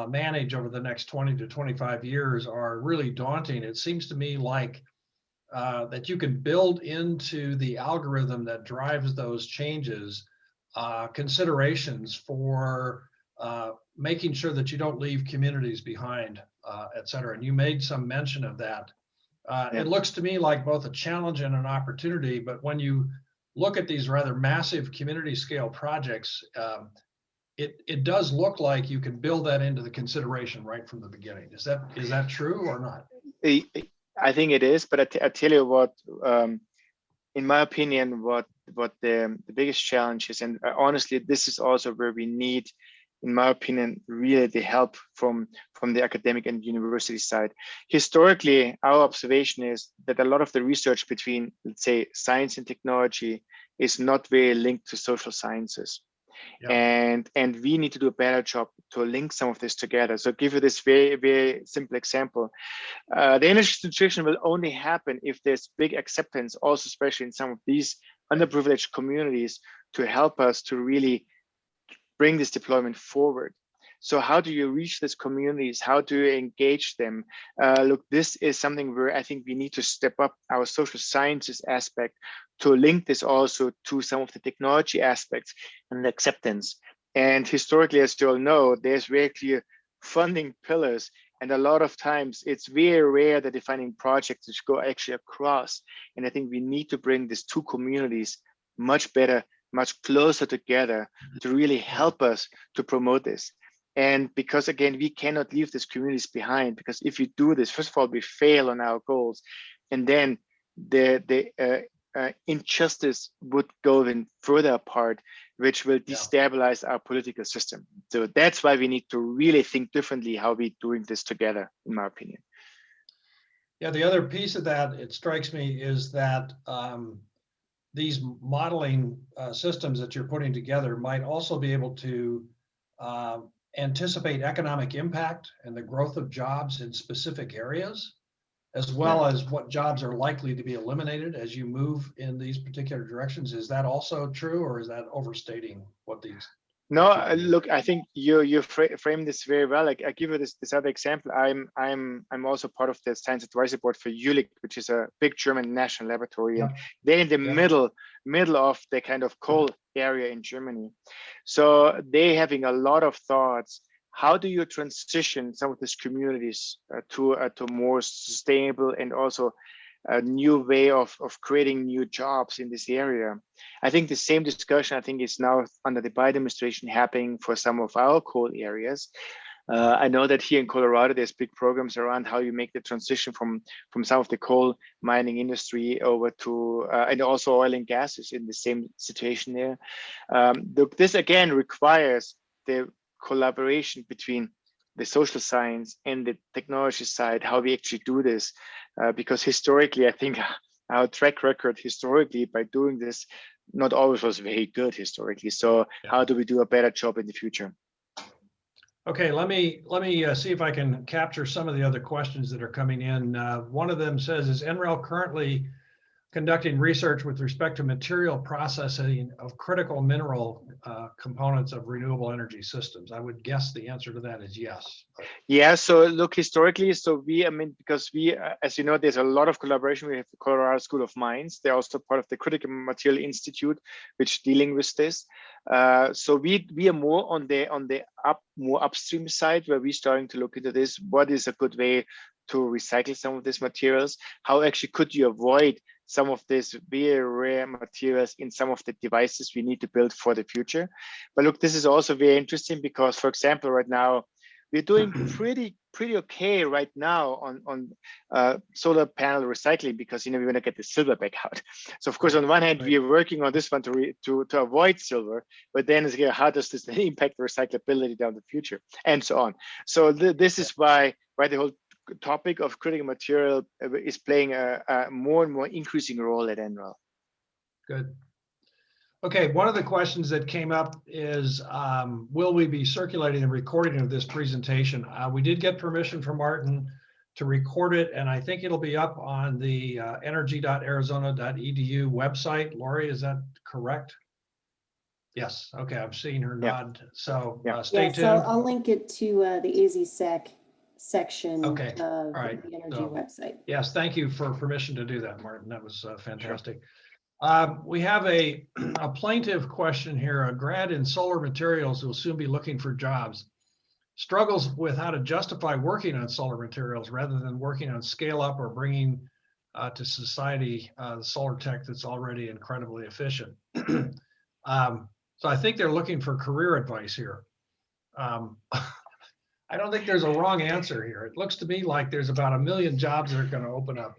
Speaker 1: manage over the next 20 to 25 years are really daunting, it seems to me like that you can build into the algorithm that drives those changes considerations for making sure that you don't leave communities behind, et cetera. And you made some mention of that. It looks to me like both a challenge and an opportunity, but when you look at these rather massive community scale projects, it does look like you can build that into the consideration right from the beginning. Is that true or not?
Speaker 2: I think it is, but I tell you what, in my opinion, what the biggest challenge is, and honestly, this is also where we need, in my opinion, really the help from the academic and university side. Historically, our observation is that a lot of the research between, let's say, science and technology is not very linked to social sciences. Yeah. And we need to do a better job to link some of this together. So I'll give you this very, very simple example. The energy transition will only happen if there's big acceptance, also especially in some of these underprivileged communities, to help us to really bring this deployment forward. So how do you reach these communities? How do you engage them? Look, this is something where I think we need to step up our social sciences aspect to link this also to some of the technology aspects and acceptance. And historically, as you all know, there's very clear funding pillars. And a lot of times it's very rare that defining projects which go actually across. And I think we need to bring these two communities much better, much closer together to really help us to promote this. And because again, we cannot leave these communities behind, because if we do this, first of all, we fail on our goals. And then the injustice would go even further apart, which will destabilize our political system. So that's why we need to really think differently how we're doing this together, in my opinion.
Speaker 1: Yeah, the other piece of that, it strikes me, is that these modeling systems that you're putting together might also be able to anticipate economic impact and the growth of jobs in specific areas, as well as what jobs are likely to be eliminated as you move in these particular directions. Is that also true, or is that overstating what these?
Speaker 2: No, look, I think you framed this very well. Like, I give you this other example. I'm also part of the science advisory board for Jülich, which is a big German national laboratory, and they're in the middle of the kind of coal area in Germany. So they're having a lot of thoughts. How do you transition some of these communities to more sustainable and also a new way of creating new jobs in this area? I think the same discussion, I think, is now under the Biden administration happening for some of our coal areas. I know that here in Colorado, there's big programs around how you make the transition from some of the coal mining industry over to, and also oil and gas is in the same situation there. This again requires the collaboration between the social science and the technology side, how we actually do this. Because historically, I think our track record historically by doing this not always was very good historically. So how do we do a better job in the future?
Speaker 1: Okay, let me see if I can capture some of the other questions that are coming in. One of them says, is NREL currently conducting research with respect to material processing of critical mineral components of renewable energy systems? I would guess the answer to that is yes.
Speaker 2: Yeah, so look, historically, so because we, as you know, there's a lot of collaboration. We have the Colorado School of Mines. They're also part of the Critical Material Institute, which is dealing with this. So we are more on the more upstream side, where we're starting to look into this. What is a good way to recycle some of these materials? How actually could you avoid some of these very rare materials in some of the devices we need to build for the future? But look, this is also very interesting because, for example, right now, we're doing pretty okay right now on solar panel recycling, because we want to get the silver back out. So of course, on one hand, we are working on this one to avoid silver, but then it's how does this impact recyclability down the future, and so on. So this is why the whole topic of critical material is playing a more and more increasing role at NREL.
Speaker 1: Good. Okay, one of the questions that came up is, will we be circulating a recording of this presentation? We did get permission from Martin to record it, and I think it'll be up on the energy.arizona.edu website. Lori, is that correct? Yes, okay, I'm seeing her nod. So stay tuned.
Speaker 3: So I'll link it to the AzSEC section of
Speaker 1: All right.
Speaker 3: the energy website.
Speaker 1: Yes, thank you for permission to do that, Martin. That was fantastic. We have a plaintiff question here. A grad in solar materials will soon be looking for jobs. Struggles with how to justify working on solar materials rather than working on scale up or bringing to society the solar tech that's already incredibly efficient. So I think they're looking for career advice here. I don't think there's a wrong answer here. It looks to me like there's about 1 million jobs that are going to open up,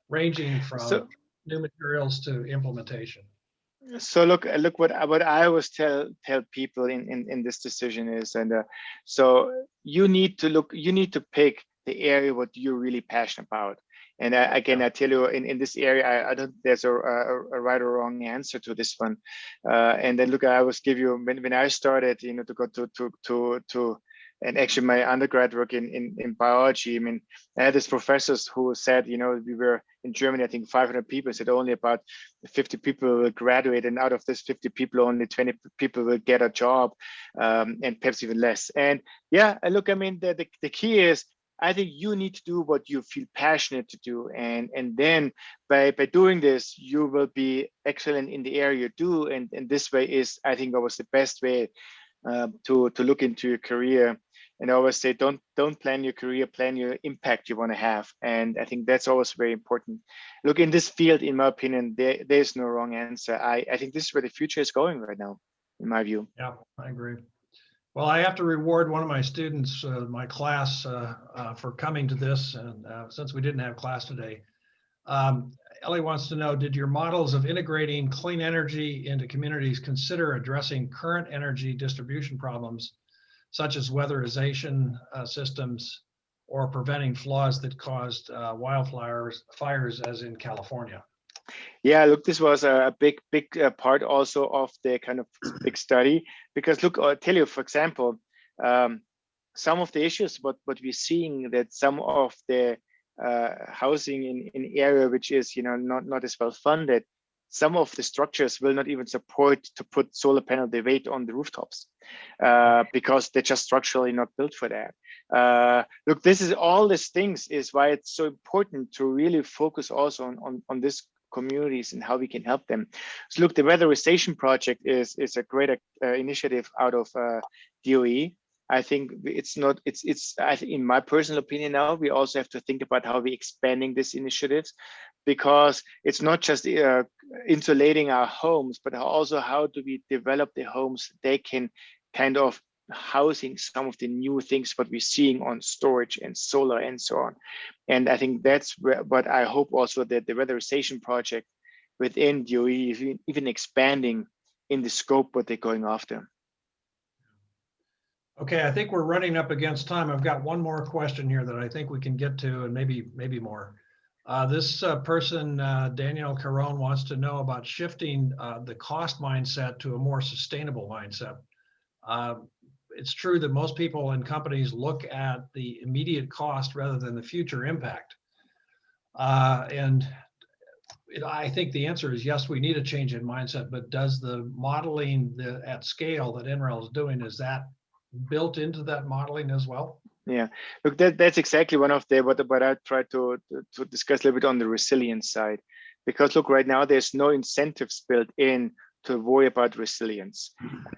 Speaker 1: ranging from new materials to implementation.
Speaker 2: So look what I always tell people in this decision is, and so you need to pick the area what you're really passionate about. And again, I tell you, in this area, I don't think there's a right or wrong answer to this one. And then look, I always give you, when I started, to go to and actually my undergrad work in biology, I had these professors who said, we were in Germany, I think 500 people, said only about 50 people will graduate, and out of this 50 people, only 20 people will get a job, and perhaps even less. And yeah, look, the key is, I think you need to do what you feel passionate to do, and then by doing this, you will be excellent in the area you do, and this way is, I think, always the best way to look into your career. And I always say, don't plan your career, plan your impact you want to have. And I think that's always very important. Look, in this field, in my opinion, there's no wrong answer. I think this is where the future is going right now, in my view.
Speaker 1: Yeah, I agree. Well, I have to reward one of my students, my class, for coming to this. And since we didn't have class today, Ellie wants to know, did your models of integrating clean energy into communities consider addressing current energy distribution problems, such as weatherization systems, or preventing flaws that caused fires as in California?
Speaker 2: Yeah, look, this was a big part also of the kind of big study, because look, I'll tell you, for example, some of the issues, what we're seeing, that some of the housing in area which is not as well funded, some of the structures will not even support to put solar panel the weight on the rooftops, because they're just structurally not built for that. Look, this is all these things is why it's so important to really focus also on this communities and how we can help them. So look, the weatherization project is a great initiative out of DOE. I think in my personal opinion now, we also have to think about how we're expanding these initiatives, because it's not just insulating our homes, but also how do we develop the homes they can kind of housing some of the new things what we're seeing on storage and solar and so on. And I think that's what I hope also that the weatherization project within DOE is even expanding in the scope what they're going after.
Speaker 1: Okay, I think we're running up against time. I've got one more question here that I think we can get to, and maybe more. This person, Danielle Caron, wants to know about shifting the cost mindset to a more sustainable mindset. It's true that most people and companies look at the immediate cost rather than the future impact. I think the answer is yes, we need a change in mindset, but does the modeling at scale that NREL is doing, is that built into that modeling as well?
Speaker 2: Yeah, look, that's exactly one of the what I try to discuss a little bit on the resilience side, because look, right now there's no incentives built in to worry about resilience.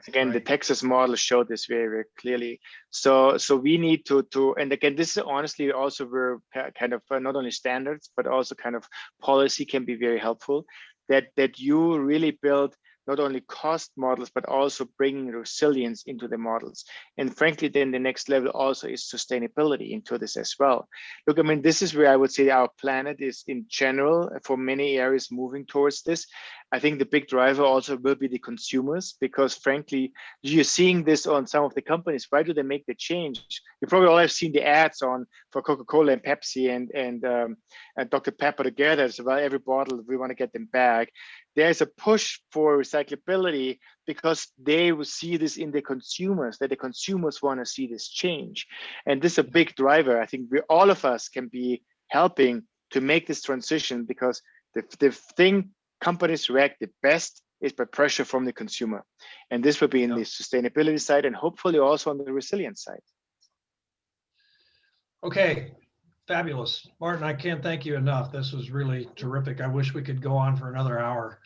Speaker 2: Again, the Texas model showed this very clearly. So we need to and again, this is honestly also where kind of not only standards but also kind of policy can be very helpful. That you really build not only cost models, but also bringing resilience into the models. And frankly, then the next level also is sustainability into this as well. Look, I mean, this is where I would say our planet is in general for many areas moving towards this. I think the big driver also will be the consumers, because frankly, you're seeing this on some of the companies. Why do they make the change? You probably all have seen the ads for Coca-Cola and Pepsi and Dr. Pepper together. So well, every bottle, we want to get them back. There's a push for recyclability because they will see this in the consumers, that the consumers want to see this change. And this is a big driver. I think all of us can be helping to make this transition, because the thing companies react the best is by pressure from the consumer. And this will be in the sustainability side and hopefully also on the resilience side.
Speaker 1: Okay, fabulous. Martin, I can't thank you enough. This was really terrific. I wish we could go on for another hour.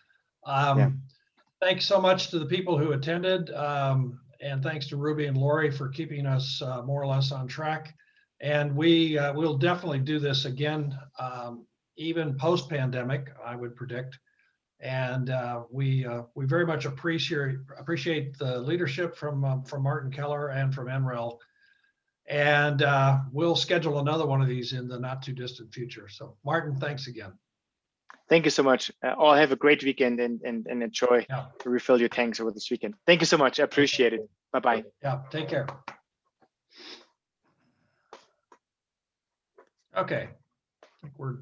Speaker 1: Thanks so much to the people who attended. And thanks to Ruby and Lori for keeping us more or less on track. And we'll definitely do this again, even post-pandemic, I would predict. And we very much appreciate the leadership from Martin Keller and from NREL. And we'll schedule another one of these in the not too distant future. So Martin, thanks again.
Speaker 2: Thank you so much. All have a great weekend and enjoy to refill your tanks over this weekend. Thank you so much. I appreciate it. Bye-bye.
Speaker 1: Yeah, take care. Okay. I think we're